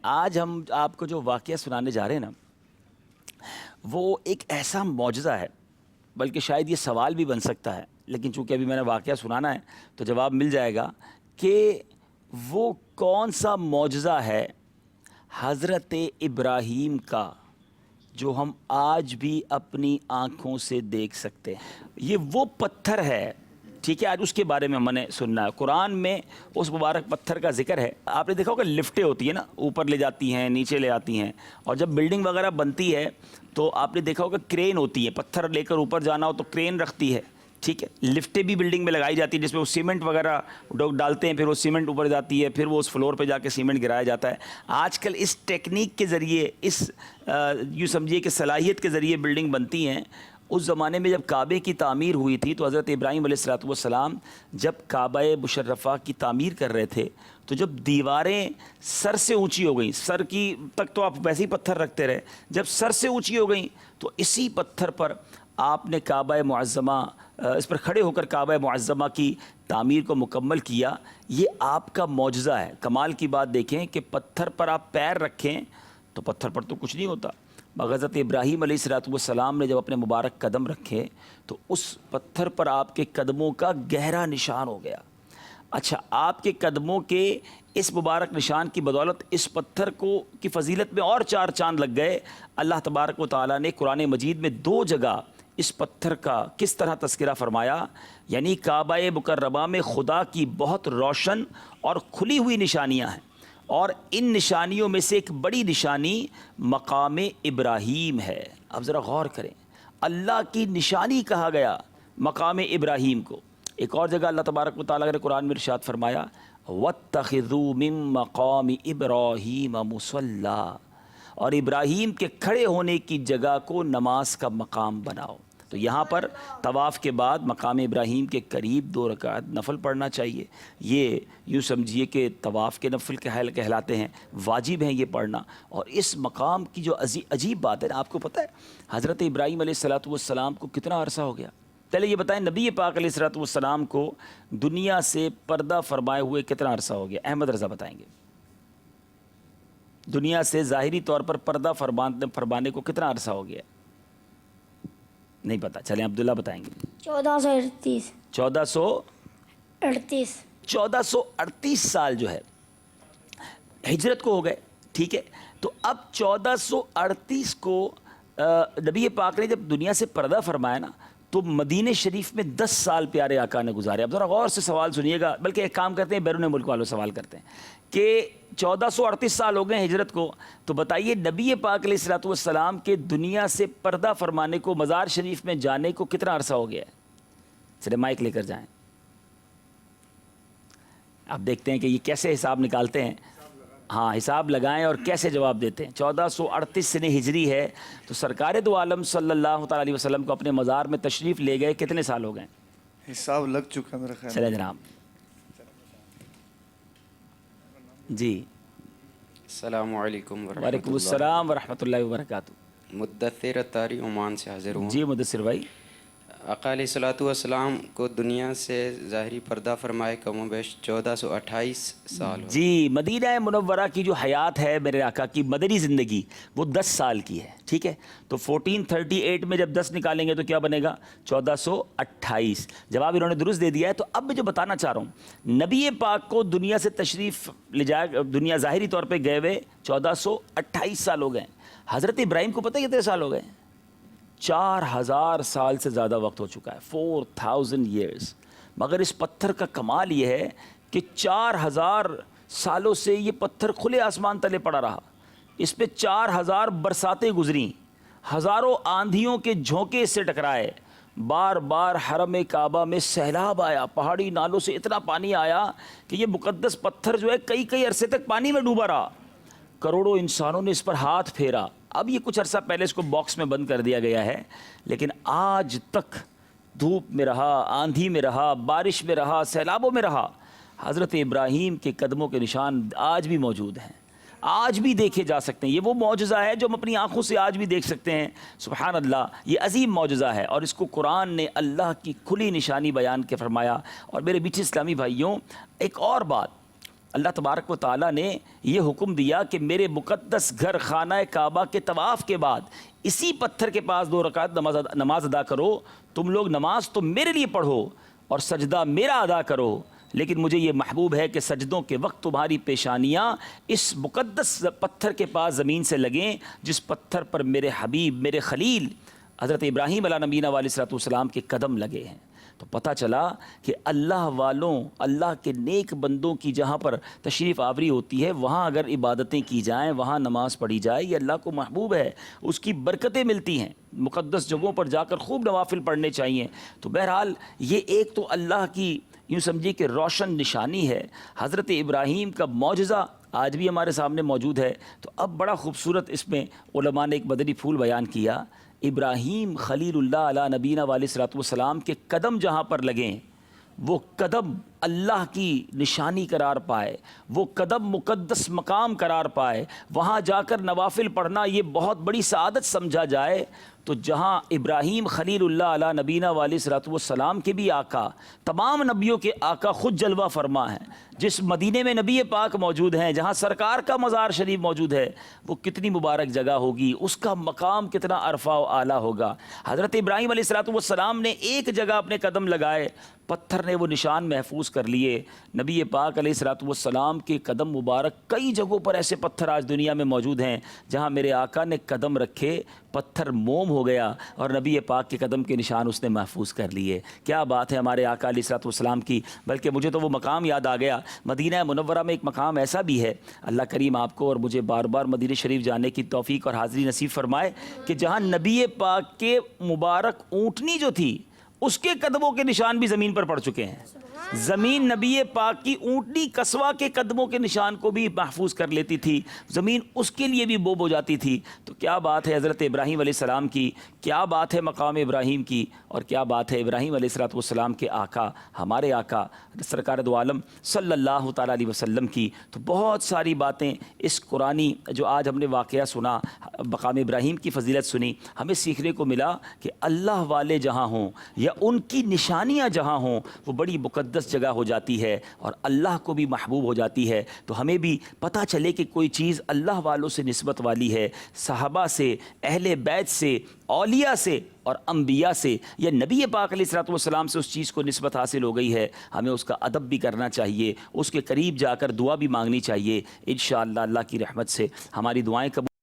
آج ہم آپ کو جو واقعہ سنانے جا رہے ہیں نا، وہ ایک ایسا معجزہ ہے، بلکہ شاید یہ سوال بھی بن سکتا ہے، لیکن چونکہ ابھی میں نے واقعہ سنانا ہے تو جواب مل جائے گا کہ وہ کون سا معجزہ ہے حضرت ابراہیم کا جو ہم آج بھی اپنی آنکھوں سے دیکھ سکتے ہیں۔ یہ وہ پتھر ہے، ٹھیک ہے، آج اس کے بارے میں ہم نے سننا ہے۔ قرآن میں اس مبارک پتھر کا ذکر ہے۔ آپ نے دیکھا ہوگا لفٹیں ہوتی ہیں نا، اوپر لے جاتی ہیں، نیچے لے آتی ہیں، اور جب بلڈنگ وغیرہ بنتی ہے تو آپ نے دیکھا ہوگا کرین ہوتی ہے، پتھر لے کر اوپر جانا ہو تو کرین رکھتی ہے، ٹھیک ہے۔ لفٹیں بھی بلڈنگ میں لگائی جاتی ہیں جس میں وہ سیمنٹ وغیرہ ڈالتے ہیں، پھر وہ سیمنٹ اوپر جاتی ہے، پھر وہ اس فلور پہ جا کے سیمنٹ گرایا جاتا ہے۔ آج کل اس ٹیکنیک کے ذریعے، اس یوں سمجھیے کہ صلاحیت کے ذریعے بلڈنگ بنتی ہیں۔ اس زمانے میں جب کعبے کی تعمیر ہوئی تھی تو حضرت ابراہیم علیہ السلام جب کعبہ مشرفہ کی تعمیر کر رہے تھے تو جب دیواریں سر سے اونچی ہو گئیں، سر کی تک تو آپ ویسے ہی پتھر رکھتے رہے، جب سر سے اونچی ہو گئیں تو اسی پتھر پر آپ نے کعبہ معظمہ، اس پر کھڑے ہو کر کعبہ معظمہ کی تعمیر کو مکمل کیا۔ یہ آپ کا معجزہ ہے۔ کمال کی بات دیکھیں کہ پتھر پر آپ پیر رکھیں تو پتھر پر تو کچھ نہیں ہوتا، مگر حضرت ابراہیم علیہ السلام نے جب اپنے مبارک قدم رکھے تو اس پتھر پر آپ کے قدموں کا گہرا نشان ہو گیا۔ اچھا، آپ کے قدموں کے اس مبارک نشان کی بدولت اس پتھر کو کی فضیلت میں اور 4 چاند لگ گئے۔ اللہ تبارک و تعالیٰ نے قرآن مجید میں 2 جگہ اس پتھر کا کس طرح تذکرہ فرمایا، یعنی کعبہ مکرمہ میں خدا کی بہت روشن اور کھلی ہوئی نشانیاں ہیں، اور ان نشانیوں میں سے ایک بڑی نشانی مقام ابراہیم ہے۔ اب ذرا غور کریں، اللہ کی نشانی کہا گیا مقام ابراہیم کو۔ ایک اور جگہ اللہ تبارک و تعالیٰ نے قرآن میں ارشاد فرمایا وَاتَّخِذُوا مِن مَّقَامِ إِبْرَاهِيمَ مُصَلًّى، اور ابراہیم کے کھڑے ہونے کی جگہ کو نماز کا مقام بناؤ۔ تو یہاں پر طواف کے بعد مقام ابراہیم کے قریب 2 رکعت نفل پڑھنا چاہیے۔ یہ یوں سمجھیے کہ طواف کے نفل کہلاتے ہیں، واجب ہیں یہ پڑھنا۔ اور اس مقام کی جو عجیب بات ہے نا، آپ کو پتہ ہے حضرت ابراہیم علیہ السلام کو کتنا عرصہ ہو گیا؟ پہلے یہ بتائیں، نبی پاک علیہ السلام کو دنیا سے پردہ فرمائے ہوئے کتنا عرصہ ہو گیا؟ احمد رضا بتائیں گے، دنیا سے ظاہری طور پر پردہ فرمانے کو کتنا عرصہ ہو گیا؟ نہیں پتا، چلیں عبداللہ بتائیں گے۔ 1438 1438 سال جو ہے ہجرت کو ہو گئے، ٹھیک ہے۔ تو اب 1438 کو نبی پاک نے جب دنیا سے پردہ فرمایا نا، تو مدینہ شریف میں 10 سال پیارے آقا نے گزارے۔ اب ذرا غور سے سوال سنیے گا، بلکہ ایک کام کرتے ہیں، بیرون ملک والوں سوال کرتے ہیں کہ 1438 سال ہو گئے ہجرت کو، تو بتائیے نبی پاک علیہ السلام کے دنیا سے پردہ فرمانے کو، مزار شریف میں جانے کو کتنا عرصہ ہو گیا ہے؟ چلے مائک لے کر جائیں، اب دیکھتے ہیں کہ یہ کیسے حساب نکالتے ہیں۔ ہاں، حساب لگائیں اور کیسے جواب دیتے ہیں۔ 1438 سنہ ہجری ہے، تو سرکار دو عالم صلی اللہ تعالیٰ علیہ وسلم کو اپنے مزار میں تشریف لے گئے کتنے سال ہو گئے؟ حساب لگ چکا میرا خیال۔ چلے جناب جی۔ السلام علیکم ورحمۃ اللہ۔ وعلیکم السلام ورحمۃ اللہ وبرکاتہ۔ مدثر اتاری عمان سے حاضر ہوں۔ جی مدثر بھائی، آقا علیہ السلام کو دنیا سے ظاہری پردہ فرمائے کم و بیش 1428 سال ہو۔ جی، مدینہ منورہ کی جو حیات ہے میرے آقا کی مدنی زندگی، وہ 10 سال کی ہے، ٹھیک ہے۔ تو 1438 میں جب 10 نکالیں گے تو کیا بنے گا؟ 1428۔ جواب انہوں نے درست دے دیا ہے۔ تو اب میں جو بتانا چاہ رہا ہوں، نبی پاک کو دنیا سے تشریف لے جائے، دنیا ظاہری طور پہ گئے ہوئے 1428 سال ہو گئے۔ حضرت ابراہیم کو پتہ ہے کتنے سال ہو گئے؟ 4000 سال سے زیادہ وقت ہو چکا ہے، 4000 ایئرز۔ مگر اس پتھر کا کمال یہ ہے کہ 4000 سالوں سے یہ پتھر کھلے آسمان تلے پڑا رہا، اس پہ 4000 برساتیں گزریں، ہزاروں آندھیوں کے جھونکے اس سے ٹکرائے، بار بار حرم کعبہ میں سیلاب آیا، پہاڑی نالوں سے اتنا پانی آیا کہ یہ مقدس پتھر جو ہے کئی عرصے تک پانی میں ڈوبا رہا۔ کروڑوں انسانوں نے اس پر ہاتھ پھیرا۔ اب یہ کچھ عرصہ پہلے اس کو باکس میں بند کر دیا گیا ہے، لیکن آج تک دھوپ میں رہا، آندھی میں رہا، بارش میں رہا، سیلابوں میں رہا، حضرت ابراہیم کے قدموں کے نشان آج بھی موجود ہیں، آج بھی دیکھے جا سکتے ہیں۔ یہ وہ معجزہ ہے جو ہم اپنی آنکھوں سے آج بھی دیکھ سکتے ہیں۔ سبحان اللہ، یہ عظیم معجزہ ہے، اور اس کو قرآن نے اللہ کی کھلی نشانی بیان کے فرمایا۔ اور میرے میٹھے اسلامی بھائیوں، ایک اور بات، اللہ تبارک و تعالیٰ نے یہ حکم دیا کہ میرے مقدس گھر خانہ کعبہ کے طواف کے بعد اسی پتھر کے پاس 2 رکعت نماز ادا کرو. تم لوگ نماز تو میرے لیے پڑھو اور سجدہ میرا ادا کرو، لیکن مجھے یہ محبوب ہے کہ سجدوں کے وقت تمہاری پیشانیاں اس مقدس پتھر کے پاس زمین سے لگیں جس پتھر پر میرے حبیب، میرے خلیل حضرت ابراہیم علیہ نبینا علیہ السلام کے قدم لگے ہیں. تو پتہ چلا کہ اللہ والوں، اللہ کے نیک بندوں کی جہاں پر تشریف آوری ہوتی ہے وہاں اگر عبادتیں کی جائیں، وہاں نماز پڑھی جائے، یہ اللہ کو محبوب ہے، اس کی برکتیں ملتی ہیں. مقدس جگہوں پر جا کر خوب نوافل پڑھنے چاہیے. تو بہرحال یہ ایک تو اللہ کی یوں سمجھیے کہ روشن نشانی ہے. حضرت ابراہیم کا معجزہ آج بھی ہمارے سامنے موجود ہے. تو اب بڑا خوبصورت اس میں علماء نے ایک مدنی پھول بیان کیا. ابراہیم خلیل اللہ علیہ نبینا علیہ السلام کے قدم جہاں پر لگیں وہ قدم اللہ کی نشانی قرار پائے، وہ قدم مقدس مقام قرار پائے. وہاں جا کر نوافل پڑھنا یہ بہت بڑی سعادت سمجھا جائے. تو جہاں ابراہیم خلیل اللہ علیہ نبینا علیہ السلام کے بھی آقا، تمام نبیوں کے آقا خود جلوہ فرما ہیں، جس مدینے میں نبی پاک موجود ہیں، جہاں سرکار کا مزار شریف موجود ہے، وہ کتنی مبارک جگہ ہوگی، اس کا مقام کتنا عرفہ و اعلیٰ ہوگا. حضرت ابراہیم علیہ السلام نے ایک جگہ اپنے قدم لگائے، پتھر نے وہ نشان محفوظ کر لیے. نبی پاک علیہ السلام کے قدم مبارک کئی جگہوں پر ایسے پتھر آج دنیا میں موجود ہیں جہاں میرے آقا نے قدم رکھے پتھر موم ہو گیا اور نبی پاک کے قدم کے نشان اس نے محفوظ کر لیے. کیا بات ہے ہمارے آقا علیہ السلام کی. بلکہ مجھے تو وہ مقام یاد آ گیا، مدینہ منورہ میں ایک مقام ایسا بھی ہے، اللہ کریم آپ کو اور مجھے بار بار مدینہ شریف جانے کی توفیق اور حاضری نصیب فرمائے، کہ جہاں نبی پاک کے مبارک اونٹنی جو تھی اس کے قدموں کے نشان بھی زمین پر پڑ چکے ہیں. زمین نبی پاک کی اونٹنی قصوہ کے قدموں کے نشان کو بھی محفوظ کر لیتی تھی، زمین اس کے لیے بھی بو جاتی تھی. تو کیا بات ہے حضرت ابراہیم علیہ السلام کی، کیا بات ہے مقام ابراہیم کی، اور کیا بات ہے ابراہیم علیہ السلام کے آقا، ہمارے آقا سرکار دو عالم صلی اللہ تعالیٰ علیہ وسلم کی. تو بہت ساری باتیں اس قرآنی جو آج ہم نے واقعہ سنا، مقام ابراہیم کی فضیلت سنی، ہمیں سیکھنے کو ملا کہ اللہ والے جہاں ہوں یا ان کی نشانیاں جہاں ہوں وہ بڑی مقدس جگہ ہو جاتی ہے اور اللہ کو بھی محبوب ہو جاتی ہے. تو ہمیں بھی پتہ چلے کہ کوئی چیز اللہ والوں سے نسبت والی ہے، صحابہ سے، اہل بیت سے، اولیاء سے اور انبیاء سے، یا نبی پاک علیہ السلام سے اس چیز کو نسبت حاصل ہو گئی ہے، ہمیں اس کا ادب بھی کرنا چاہیے، اس کے قریب جا کر دعا بھی مانگنی چاہیے. انشاءاللہ اللہ کی رحمت سے ہماری دعائیں قبول